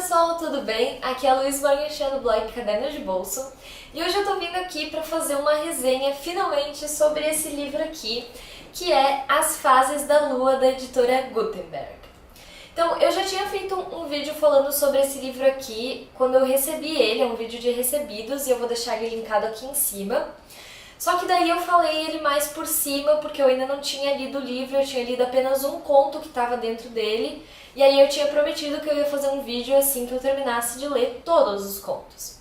pessoal, tudo bem? Aqui é a Luiz Morgenstern do blog Caderno de Bolso e hoje eu tô vindo aqui para fazer uma resenha finalmente sobre esse livro aqui, que é As Fases da Lua, da editora Gutenberg. Então, eu já tinha feito um vídeo falando sobre esse livro aqui quando eu recebi ele, é um vídeo de recebidos e eu vou deixar ele linkado aqui em cima. Só que daí eu falei ele mais por cima, porque eu ainda não tinha lido o livro, eu tinha lido apenas um conto que estava dentro dele, e aí eu tinha prometido que eu ia fazer um vídeo assim que eu terminasse de ler todos os contos.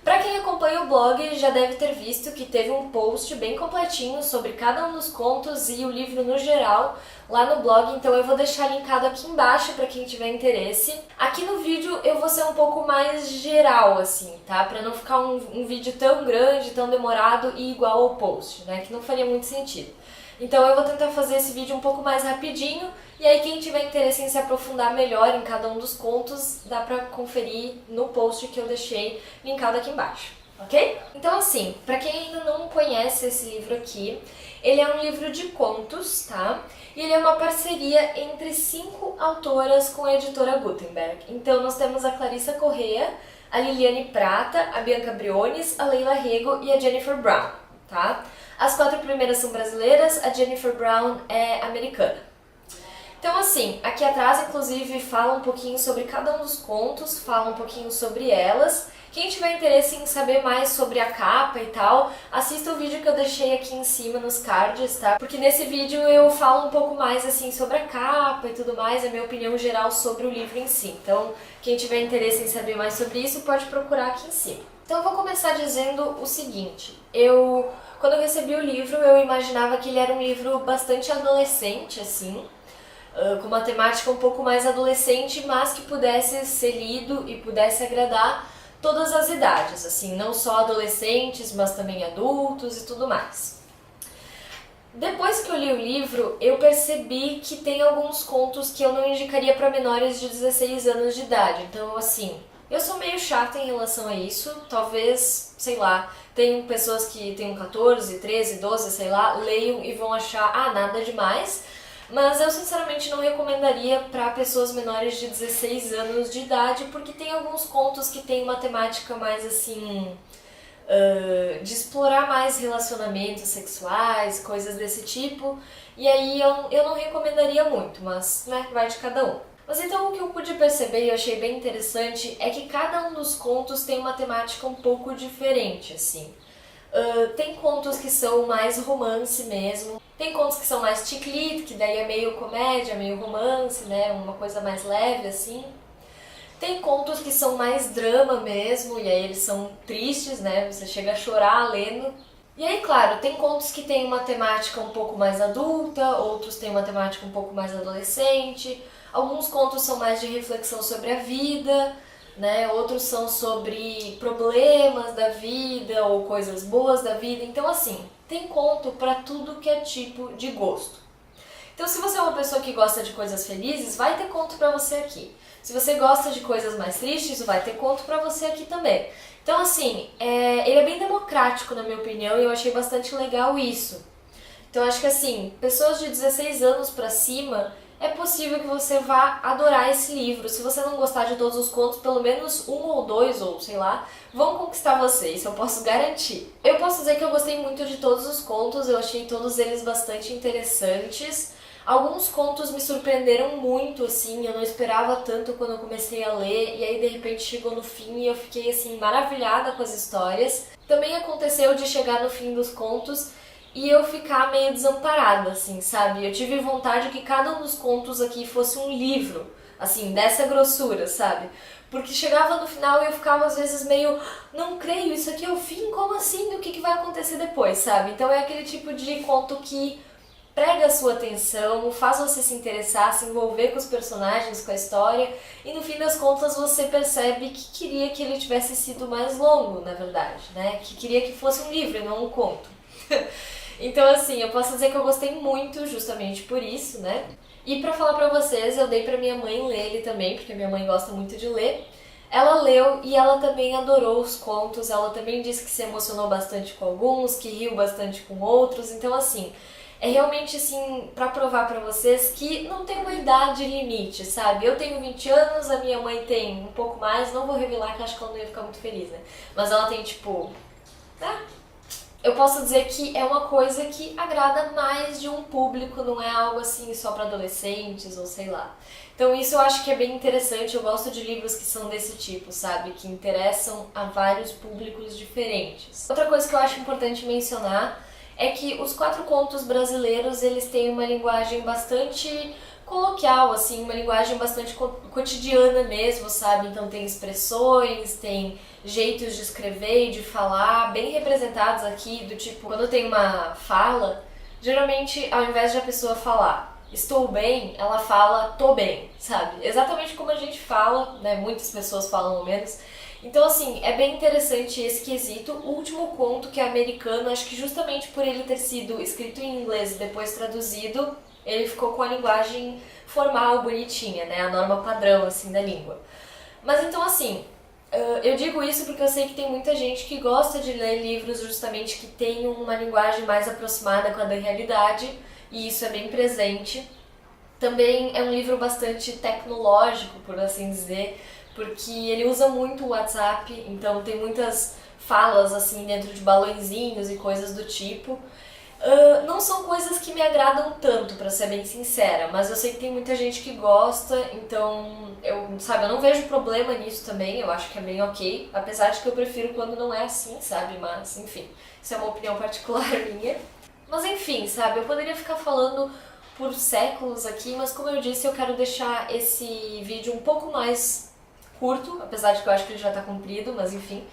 Pra quem acompanha o blog já deve ter visto que teve um post bem completinho sobre cada um dos contos e o livro no geral lá no blog, então eu vou deixar linkado aqui embaixo para quem tiver interesse. Aqui no vídeo eu vou ser um pouco mais geral assim, tá? Pra não ficar um vídeo tão grande, tão demorado e igual ao post, né? Que não faria muito sentido. Então eu vou tentar fazer esse vídeo um pouco mais rapidinho e aí quem tiver interesse em se aprofundar melhor em cada um dos contos, dá pra conferir no post que eu deixei linkado aqui embaixo, ok? Então assim, pra quem ainda não conhece esse livro aqui, ele é um livro de contos, tá? E ele é uma parceria entre 5 autoras com a editora Gutenberg. Então nós temos a Clarissa Corrêa, a Liliane Prata, a Bianca Briones, a Leila Rego e a Jennifer Brown, tá? As 4 primeiras são brasileiras, a Jennifer Brown é americana. Então assim, aqui atrás inclusive fala um pouquinho sobre cada um dos contos, fala um pouquinho sobre elas. Quem tiver interesse em saber mais sobre a capa e tal, assista o vídeo que eu deixei aqui em cima nos cards, tá? Porque nesse vídeo eu falo um pouco mais assim sobre a capa e tudo mais, a minha opinião geral sobre o livro em si. Então, quem tiver interesse em saber mais sobre isso, pode procurar aqui em cima. Então eu vou começar dizendo o seguinte, quando eu recebi o livro, eu imaginava que ele era um livro bastante adolescente, assim, com uma temática um pouco mais adolescente, mas que pudesse ser lido e pudesse agradar todas as idades, assim, não só adolescentes, mas também adultos e tudo mais. Depois que eu li o livro, eu percebi que tem alguns contos que eu não indicaria para menores de 16 anos de idade, então assim, eu sou meio chata em relação a isso, talvez, sei lá, tem pessoas que têm 14, 13, 12, sei lá, leiam e vão achar, nada demais, mas eu sinceramente não recomendaria para pessoas menores de 16 anos de idade, porque tem alguns contos que tem uma temática mais assim, de explorar mais relacionamentos sexuais, coisas desse tipo, e aí eu não recomendaria muito, mas né, vai de cada um. Mas então o que eu pude perceber e eu achei bem interessante é que cada um dos contos tem uma temática um pouco diferente, assim. Tem contos que são mais romance mesmo, tem contos que são mais chiclete, que daí é meio comédia, meio romance, né, uma coisa mais leve, assim. Tem contos que são mais drama mesmo, e aí eles são tristes, né, você chega a chorar lendo. E aí, claro, tem contos que tem uma temática um pouco mais adulta, outros têm uma temática um pouco mais adolescente. Alguns contos são mais de reflexão sobre a vida, né? Outros são sobre problemas da vida ou coisas boas da vida. Então, assim, tem conto para tudo que é tipo de gosto. Então, se você é uma pessoa que gosta de coisas felizes, vai ter conto para você aqui. Se você gosta de coisas mais tristes, vai ter conto para você aqui também. Então, assim, ele é bem democrático, na minha opinião, e eu achei bastante legal isso. Então, acho que, assim, pessoas de 16 anos para cima, é possível que você vá adorar esse livro. Se você não gostar de todos os contos, pelo menos um ou dois, ou sei lá, vão conquistar você, isso eu posso garantir. Eu posso dizer que eu gostei muito de todos os contos, eu achei todos eles bastante interessantes. Alguns contos me surpreenderam muito, assim, eu não esperava tanto quando eu comecei a ler, e aí de repente chegou no fim e eu fiquei, assim, maravilhada com as histórias. Também aconteceu de chegar no fim dos contos e eu ficar meio desamparada, assim, sabe? Eu tive vontade que cada um dos contos aqui fosse um livro, assim, dessa grossura, sabe? Porque chegava no final e eu ficava às vezes meio, não creio, isso aqui é o fim, como assim? O que vai acontecer depois, sabe? Então é aquele tipo de conto que prega a sua atenção, faz você se interessar, se envolver com os personagens, com a história, e no fim das contas você percebe que queria que ele tivesse sido mais longo, na verdade, né? Que queria que fosse um livro e não um conto. Então assim, eu posso dizer que eu gostei muito justamente por isso, né? E pra falar pra vocês, eu dei pra minha mãe ler ele também, porque minha mãe gosta muito de ler. Ela leu e ela também adorou os contos, ela também disse que se emocionou bastante com alguns, que riu bastante com outros, então assim, é realmente assim, pra provar pra vocês que não tem uma idade limite, sabe? Eu tenho 20 anos, a minha mãe tem um pouco mais, não vou revelar que acho que ela não ia ficar muito feliz, né? Mas ela tem tipo, né? Eu posso dizer que é uma coisa que agrada mais de um público, não é algo assim só para adolescentes ou sei lá. Então isso eu acho que é bem interessante, eu gosto de livros que são desse tipo, sabe? Que interessam a vários públicos diferentes. Outra coisa que eu acho importante mencionar é que os 4 contos brasileiros, eles têm uma linguagem bastante coloquial, assim, uma linguagem bastante cotidiana mesmo, sabe? Então tem expressões, tem jeitos de escrever e de falar bem representados aqui, do tipo, quando tem uma fala, geralmente ao invés de a pessoa falar estou bem, ela fala tô bem, sabe? Exatamente como a gente fala, né? Muitas pessoas falam ao menos. Então, assim, é bem interessante esse quesito. O último conto, que é americano, acho que justamente por ele ter sido escrito em inglês e depois traduzido, ele ficou com a linguagem formal, bonitinha, né? A norma padrão, assim, da língua. Mas então, assim, eu digo isso porque eu sei que tem muita gente que gosta de ler livros justamente que tenham uma linguagem mais aproximada com a da realidade, e isso é bem presente. Também é um livro bastante tecnológico, por assim dizer, porque ele usa muito o WhatsApp, então tem muitas falas assim dentro de balõezinhos e coisas do tipo. Não são coisas que me agradam tanto, pra ser bem sincera, mas eu sei que tem muita gente que gosta, então eu não vejo problema nisso também, eu acho que é bem ok, apesar de que eu prefiro quando não é assim, sabe, mas enfim, isso é uma opinião particular minha. Mas enfim, sabe, eu poderia ficar falando por séculos aqui, mas como eu disse, eu quero deixar esse vídeo um pouco mais curto, apesar de que eu acho que ele já tá comprido, mas enfim.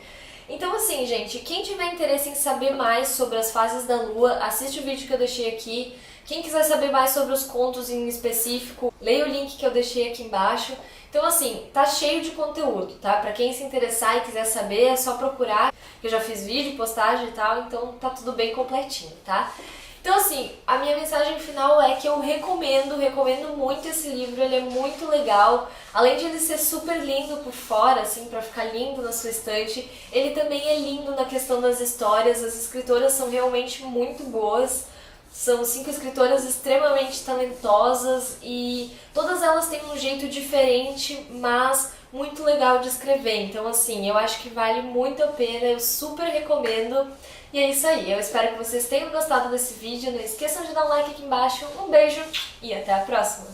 Então assim, gente, quem tiver interesse em saber mais sobre as fases da Lua, assiste o vídeo que eu deixei aqui. Quem quiser saber mais sobre os contos em específico, leia o link que eu deixei aqui embaixo. Então assim, tá cheio de conteúdo, tá? Pra quem se interessar e quiser saber, é só procurar. Eu já fiz vídeo, postagem e tal, então tá tudo bem completinho, tá? Então assim, a minha mensagem final é que eu recomendo muito esse livro, ele é muito legal. Além de ele ser super lindo por fora, assim, pra ficar lindo na sua estante, ele também é lindo na questão das histórias, as escritoras são realmente muito boas. São 5 escritoras extremamente talentosas e todas elas têm um jeito diferente, mas muito legal de escrever. Então assim, eu acho que vale muito a pena, eu super recomendo. E é isso aí, eu espero que vocês tenham gostado desse vídeo, não esqueçam de dar um like aqui embaixo, um beijo e até a próxima!